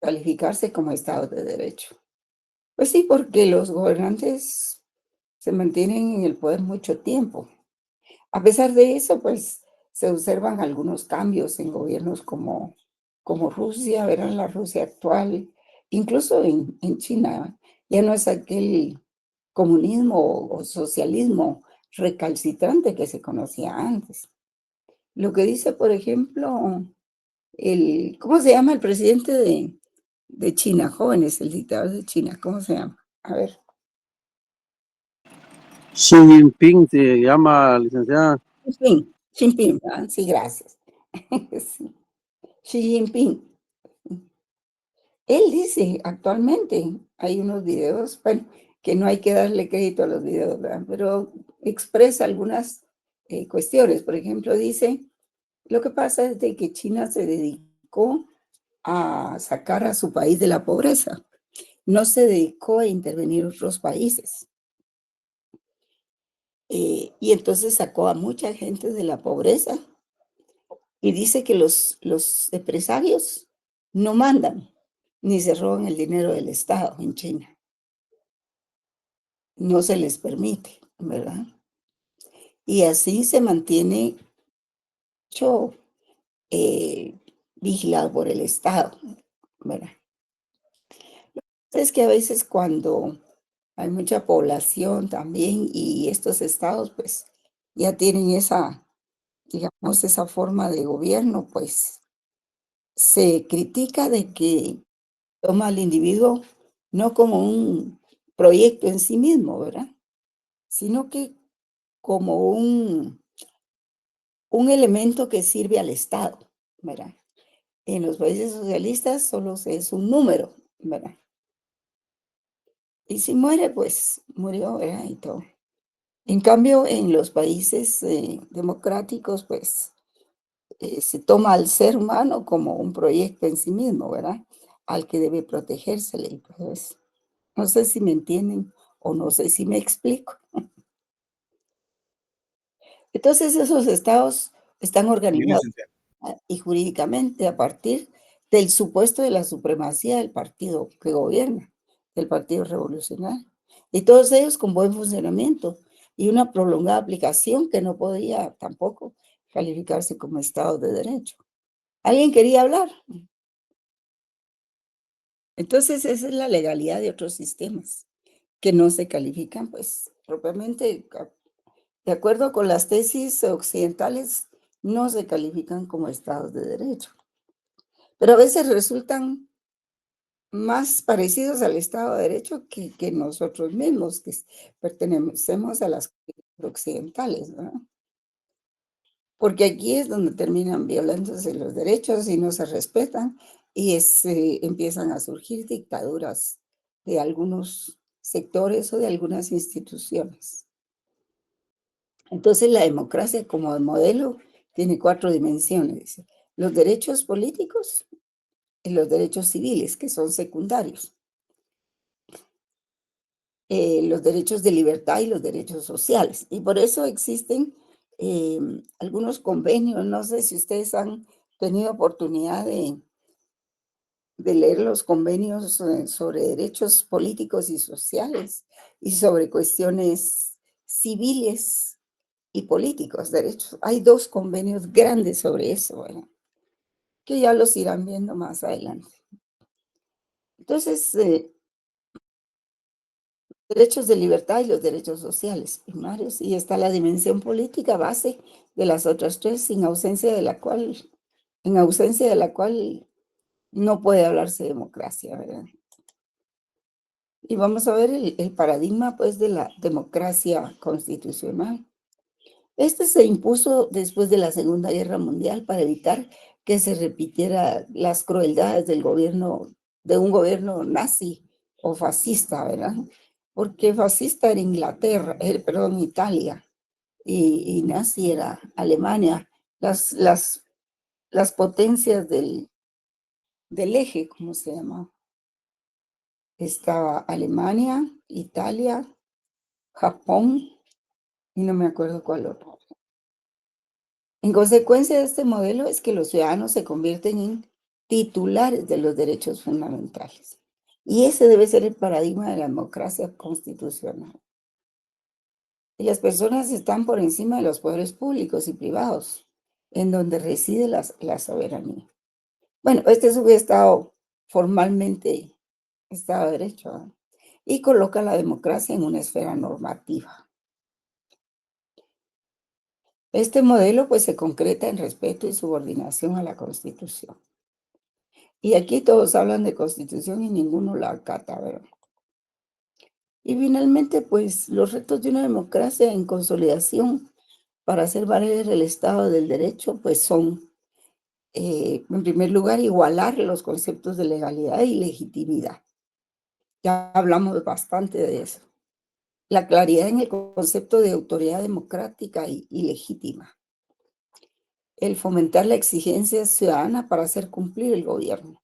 calificarse como Estados de Derecho. Pues sí, porque los gobernantes se mantienen en el poder mucho tiempo. A pesar de eso, pues se observan algunos cambios en gobiernos como Rusia, verán la Rusia actual, incluso en China, ya no es aquel comunismo o socialismo recalcitrante que se conocía antes. Lo que dice, por ejemplo, ¿cómo se llama el presidente de China? Jóvenes, el dictador de China, ¿cómo se llama? A ver. Xi Jinping se llama, licenciada. Xi Jinping, ¿verdad? Sí, gracias. Sí. Xi Jinping. Él dice actualmente, hay unos videos, bueno, que no hay que darle crédito a los videos, ¿verdad? Pero expresa algunas cuestiones. Por ejemplo, dice, lo que pasa es de que China se dedicó a sacar a su país de la pobreza, no se dedicó a intervenir otros países. Y entonces sacó a mucha gente de la pobreza y dice que los empresarios no mandan ni se roban el dinero del Estado en China. No se les permite, ¿verdad? Y así se mantiene mucho vigilado por el Estado, ¿verdad? Es que a veces cuando hay mucha población también y estos estados pues ya tienen digamos, esa forma de gobierno, pues se critica de que toma al individuo no como un proyecto en sí mismo, ¿verdad? Sino que como un elemento que sirve al Estado, ¿verdad? En los países socialistas solo es un número, ¿verdad? Y si muere, pues murió, ¿verdad? Y todo. En cambio, en los países democráticos, pues se toma al ser humano como un proyecto en sí mismo, ¿verdad? Al que debe protegérsele y todo eso. No sé si me entienden o no sé si me explico. Entonces, esos estados están Sí, organizados licenciada. y jurídicamente a partir del supuesto de la supremacía del partido que gobierna, del Partido Revolucionario. Y todos ellos con buen funcionamiento y una prolongada aplicación que no podía tampoco calificarse como Estado de Derecho. ¿Alguien quería hablar? Entonces, esa es la legalidad de otros sistemas que no se califican, pues, propiamente, de acuerdo con las tesis occidentales, no se califican como estados de derecho. Pero a veces resultan más parecidos al Estado de Derecho que nosotros mismos, que pertenecemos a las culturas occidentales, ¿verdad? Porque aquí es donde terminan violándose los derechos y no se respetan y empiezan a surgir dictaduras de algunos sectores o de algunas instituciones. Entonces la democracia como modelo tiene 4 dimensiones: los derechos políticos y los derechos civiles, que son secundarios, los derechos de libertad y los derechos sociales. Y por eso existen algunos convenios. No sé si ustedes han tenido oportunidad de leer los convenios sobre derechos políticos y sociales y sobre cuestiones civiles y políticos, derechos. Hay 2 convenios grandes sobre eso, ¿verdad? Que ya los irán viendo más adelante. Entonces, derechos de libertad y los derechos sociales primarios, y está la dimensión política base de las otras tres, en ausencia de la cual no puede hablarse de democracia, ¿verdad? Y vamos a ver el paradigma, pues, de la democracia constitucional. Este se impuso después de la Segunda Guerra Mundial para evitar que se repitiera las crueldades de un gobierno nazi o fascista, ¿verdad? Porque fascista era Inglaterra, perdón, Italia, y nazi era Alemania. Las potencias del eje, ¿cómo se llama? Estaba Alemania, Italia, Japón, y no me acuerdo cuál otro. En consecuencia de este modelo es que los ciudadanos se convierten en titulares de los derechos fundamentales. Y ese debe ser el paradigma de la democracia constitucional. Y las personas están por encima de los poderes públicos y privados, en donde reside la soberanía. Bueno, este es un Estado formalmente, Estado de Derecho, ¿no? Y coloca la democracia en una esfera normativa. Este modelo pues se concreta en respeto y subordinación a la Constitución. Y aquí todos hablan de Constitución y ninguno la acata, ¿verdad? Y finalmente, pues los retos de una democracia en consolidación para hacer valer el Estado del Derecho, pues son, en primer lugar, igualar los conceptos de legalidad y legitimidad. Ya hablamos bastante de eso. La claridad en el concepto de autoridad democrática y legítima. El fomentar la exigencia ciudadana para hacer cumplir el gobierno.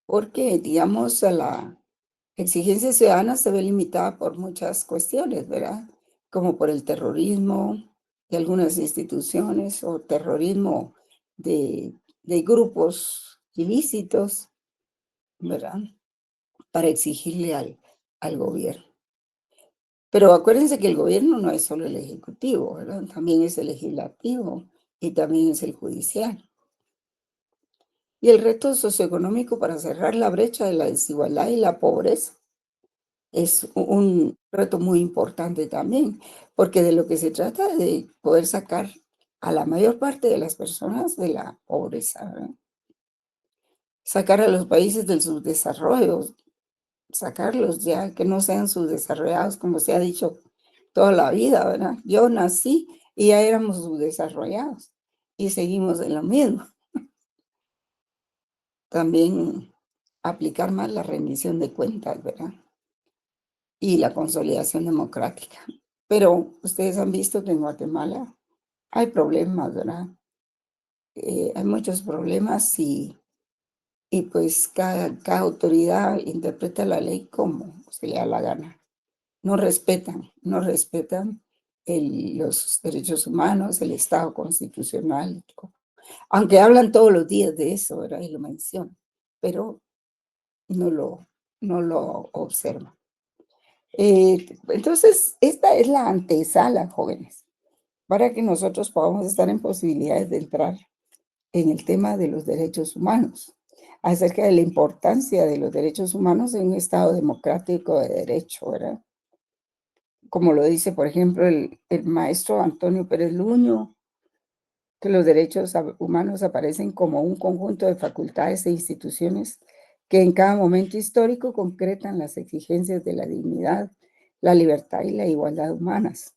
Porque, digamos, a la exigencia ciudadana se ve limitada por muchas cuestiones, ¿verdad? Como por el terrorismo de algunas instituciones o terrorismo de grupos ilícitos, ¿verdad? Para exigirle al gobierno. Pero acuérdense que el gobierno no es solo el ejecutivo, ¿verdad? También es el legislativo y también es el judicial. Y el reto socioeconómico para cerrar la brecha de la desigualdad y la pobreza es un reto muy importante también, porque de lo que se trata es de poder sacar a la mayor parte de las personas de la pobreza, ¿verdad? Sacar a los países del subdesarrollo, sacarlos ya, que no sean subdesarrollados, como se ha dicho toda la vida, ¿verdad? Yo nací y ya éramos subdesarrollados y seguimos en lo mismo. También aplicar más la rendición de cuentas, ¿verdad? Y la consolidación democrática. Pero ustedes han visto que en Guatemala hay problemas, ¿verdad? Hay muchos problemas y pues cada autoridad interpreta la ley como se le da la gana. No respetan los derechos humanos, el Estado constitucional, aunque hablan todos los días de eso, ¿verdad? Y lo mencionan, pero no lo observan. Entonces, esta es la antesala, jóvenes, para que nosotros podamos estar en posibilidades de entrar en el tema de los derechos humanos, acerca de la importancia de los derechos humanos en un Estado democrático de derecho, ¿verdad? Como lo dice, por ejemplo, el maestro Antonio Pérez Luño, que los derechos humanos aparecen como un conjunto de facultades e instituciones que en cada momento histórico concretan las exigencias de la dignidad, la libertad y la igualdad humanas,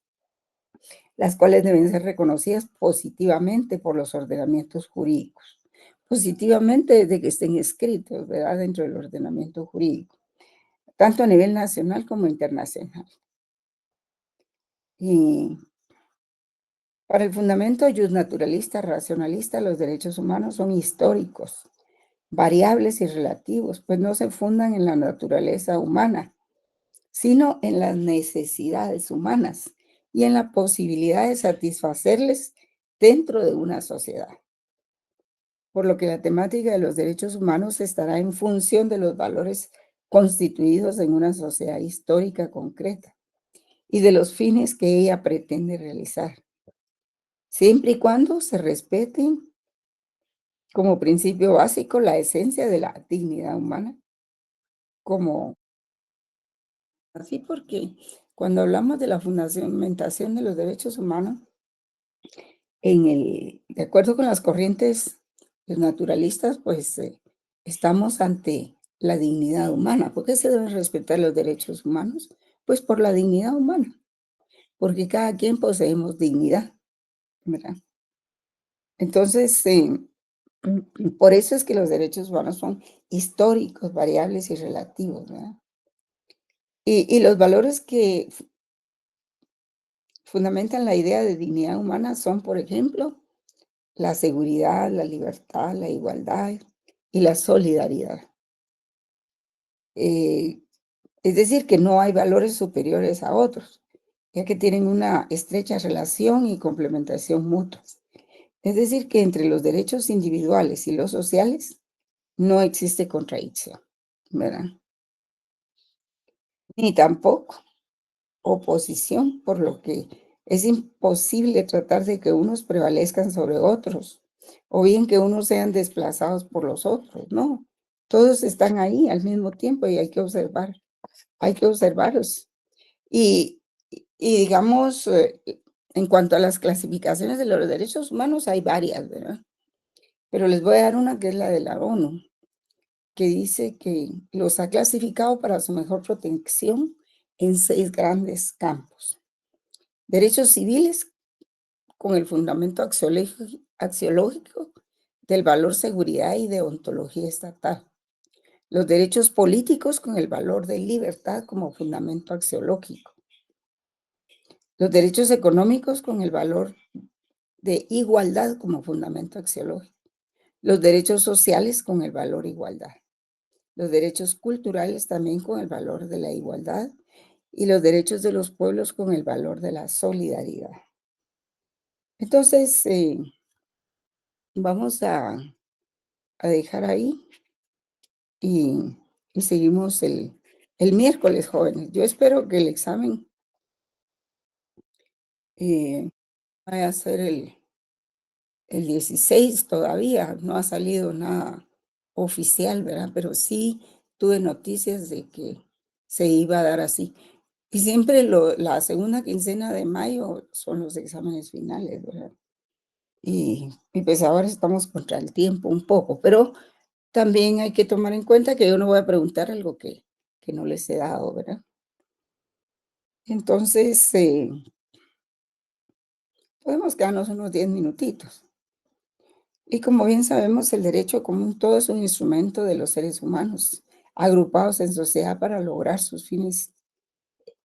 las cuales deben ser reconocidas positivamente por los ordenamientos jurídicos, positivamente desde que estén escritos, ¿verdad?, dentro del ordenamiento jurídico, tanto a nivel nacional como internacional. Y para el fundamento naturalista racionalista, los derechos humanos son históricos, variables y relativos, pues no se fundan en la naturaleza humana, sino en las necesidades humanas y en la posibilidad de satisfacerles dentro de una sociedad. Por lo que la temática de los derechos humanos estará en función de los valores constituidos en una sociedad histórica concreta y de los fines que ella pretende realizar, siempre y cuando se respeten como principio básico la esencia de la dignidad humana como así porque cuando hablamos de la fundamentación de los derechos humanos, de acuerdo con las corrientes pues, naturalistas, pues estamos ante la dignidad humana. ¿Por qué se deben respetar los derechos humanos? Pues por la dignidad humana, porque cada quien poseemos dignidad, ¿verdad? Entonces, por eso es que los derechos humanos son históricos, variables y relativos, ¿verdad? Y los valores que fundamentan la idea de dignidad humana son, por ejemplo, la seguridad, la libertad, la igualdad y la solidaridad. Eh, es decir, que no hay valores superiores a otros, ya que tienen una estrecha relación y complementación mutua. Es decir, que entre los derechos individuales y los sociales no existe contradicción, ¿verdad? Ni tampoco oposición, por lo que es imposible tratar de que unos prevalezcan sobre otros, o bien que unos sean desplazados por los otros, no. Todos están ahí al mismo tiempo y hay que observarlos. Y, y digamos, en cuanto a las clasificaciones de los derechos humanos, hay varias, ¿verdad? Pero les voy a dar una que es la de la ONU, que dice que los ha clasificado para su mejor protección en 6 grandes campos. Derechos civiles con el fundamento axiológico del valor seguridad y deontología estatal. Los derechos políticos con el valor de libertad como fundamento axiológico. Los derechos económicos con el valor de igualdad como fundamento axiológico. Los derechos sociales con el valor igualdad. Los derechos culturales también con el valor de la igualdad y los derechos de los pueblos con el valor de la solidaridad. Entonces, vamos a dejar ahí y, y seguimos el miércoles, jóvenes. Yo espero que el examen vaya a ser el 16 todavía. No ha salido nada oficial, ¿verdad? Pero sí tuve noticias de que se iba a dar así. Y siempre la segunda quincena de mayo son los exámenes finales, ¿verdad? Y pues ahora estamos contra el tiempo un poco, pero también hay que tomar en cuenta que yo no voy a preguntar algo que no les he dado, ¿verdad? Entonces, podemos quedarnos unos 10 minutitos. Y como bien sabemos, el derecho común todo es un instrumento de los seres humanos, agrupados en sociedad para lograr sus fines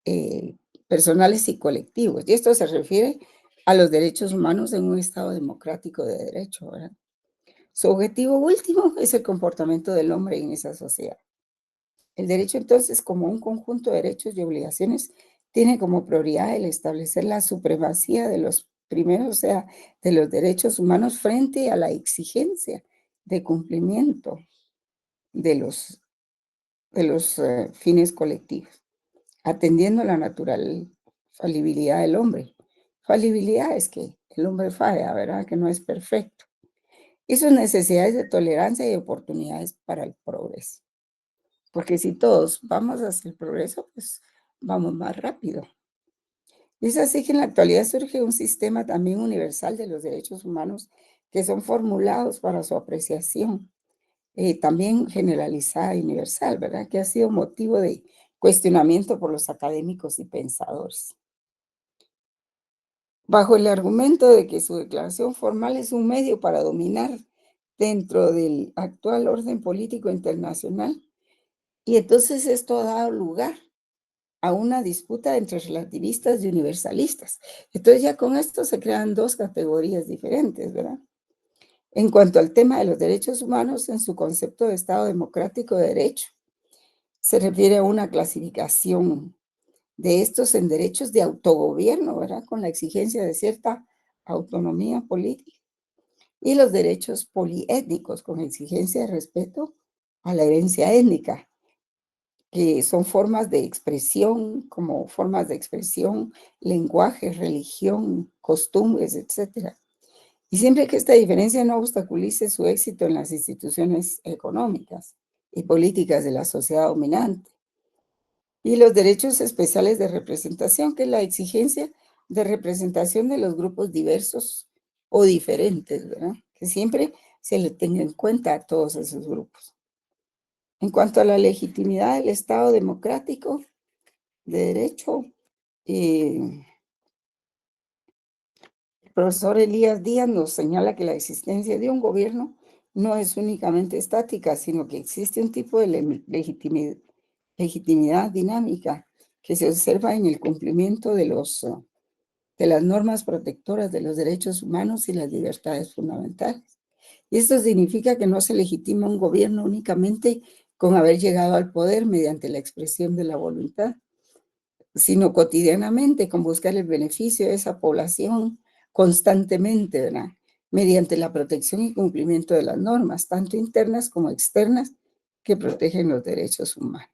eh, personales y colectivos. Y esto se refiere a los derechos humanos en un Estado democrático de derecho, ¿verdad? Su objetivo último es el comportamiento del hombre en esa sociedad. El derecho, entonces, como un conjunto de derechos y obligaciones, tiene como prioridad el establecer la supremacía de los primeros, o sea, de los derechos humanos frente a la exigencia de cumplimiento de los fines colectivos, atendiendo a la natural falibilidad del hombre. Falibilidad es que el hombre falla, ¿verdad? Que no es perfecto. Y sus necesidades de tolerancia y oportunidades para el progreso. Porque si todos vamos hacia el progreso, pues vamos más rápido. Es así que en la actualidad surge un sistema también universal de los derechos humanos que son formulados para su apreciación, también generalizada y universal, ¿verdad? Que ha sido motivo de cuestionamiento por los académicos y pensadores. Bajo el argumento de que su declaración formal es un medio para dominar dentro del actual orden político internacional, y entonces esto ha dado lugar a una disputa entre relativistas y universalistas. Entonces ya con esto se crean dos categorías diferentes, ¿verdad? En cuanto al tema de los derechos humanos, en su concepto de Estado democrático de derecho, se refiere a una clasificación de estos en derechos de autogobierno, ¿verdad? Con la exigencia de cierta autonomía política. Y los derechos poliétnicos, con exigencia de respeto a la herencia étnica, que son formas de expresión, como formas de expresión, lenguaje, religión, costumbres, etcétera. Y siempre que esta diferencia no obstaculice su éxito en las instituciones económicas y políticas de la sociedad dominante. Y los derechos especiales de representación, que es la exigencia de representación de los grupos diversos o diferentes, ¿verdad? Que siempre se le tenga en cuenta a todos esos grupos. En cuanto a la legitimidad del Estado democrático de derecho, el profesor Elías Díaz nos señala que la existencia de un gobierno no es únicamente estática, sino que existe un tipo de legitimidad dinámica que se observa en el cumplimiento de las normas protectoras de los derechos humanos y las libertades fundamentales. Y esto significa que no se legitima un gobierno únicamente con haber llegado al poder mediante la expresión de la voluntad, sino cotidianamente con buscar el beneficio de esa población constantemente, ¿verdad? Mediante la protección y cumplimiento de las normas, tanto internas como externas, que protegen los derechos humanos.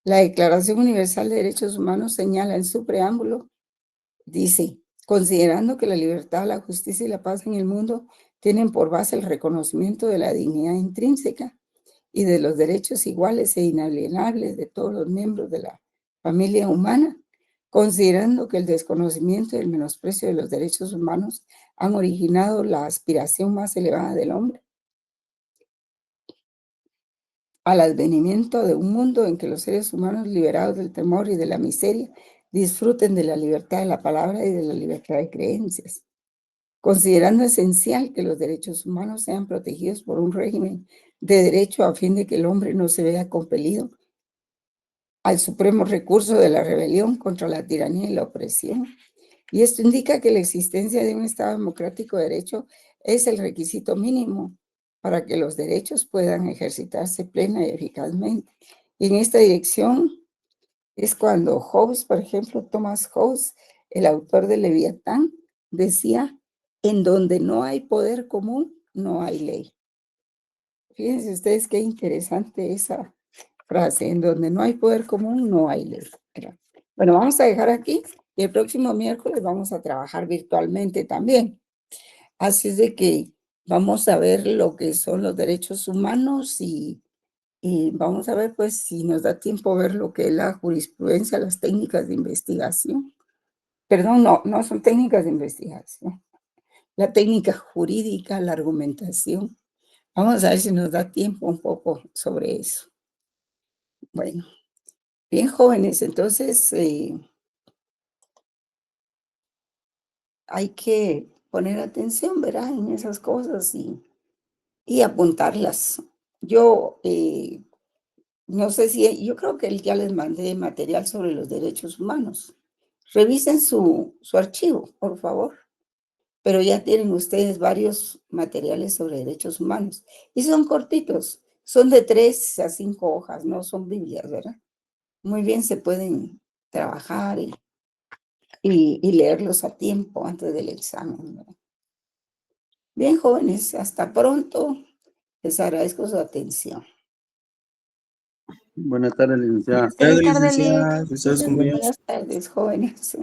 La Declaración Universal de Derechos Humanos señala en su preámbulo, dice, considerando que la libertad, la justicia y la paz en el mundo tienen por base el reconocimiento de la dignidad intrínseca y de los derechos iguales e inalienables de todos los miembros de la familia humana, considerando que el desconocimiento y el menosprecio de los derechos humanos han originado la aspiración más elevada del hombre al advenimiento de un mundo en que los seres humanos liberados del temor y de la miseria disfruten de la libertad de la palabra y de la libertad de creencias, considerando esencial que los derechos humanos sean protegidos por un régimen de derecho a fin de que el hombre no se vea compelido al supremo recurso de la rebelión contra la tiranía y la opresión. Y esto indica que la existencia de un Estado democrático de derecho es el requisito mínimo para que los derechos puedan ejercitarse plena y eficazmente. Y en esta dirección es cuando Hobbes, por ejemplo, Thomas Hobbes, el autor de Leviatán, decía, en donde no hay poder común, no hay ley. Fíjense ustedes qué interesante esa frase, en donde no hay poder común, no hay ley. Bueno, vamos a dejar aquí y el próximo miércoles vamos a trabajar virtualmente también. Así es de que vamos a ver lo que son los derechos humanos y vamos a ver pues si nos da tiempo ver lo que es la jurisprudencia, las técnicas de investigación. Perdón, no son técnicas de investigación. La técnica jurídica, la argumentación. Vamos a ver si nos da tiempo un poco sobre eso. Bueno, bien jóvenes, entonces hay que poner atención, ¿verdad? En esas cosas y apuntarlas. Yo no sé si, yo creo que ya les mandé material sobre los derechos humanos. Revisen su archivo, por favor. Pero ya tienen ustedes varios materiales sobre derechos humanos. Y son cortitos, son de 3 a 5 hojas, no son Biblias, ¿verdad? Muy bien se pueden trabajar y leerlos a tiempo antes del examen, ¿verdad? Bien, jóvenes, hasta pronto. Les agradezco su atención. Buenas tardes, licenciada. Buenas tardes, Liz. Licenciada, compañeros. Buenas tardes, jóvenes.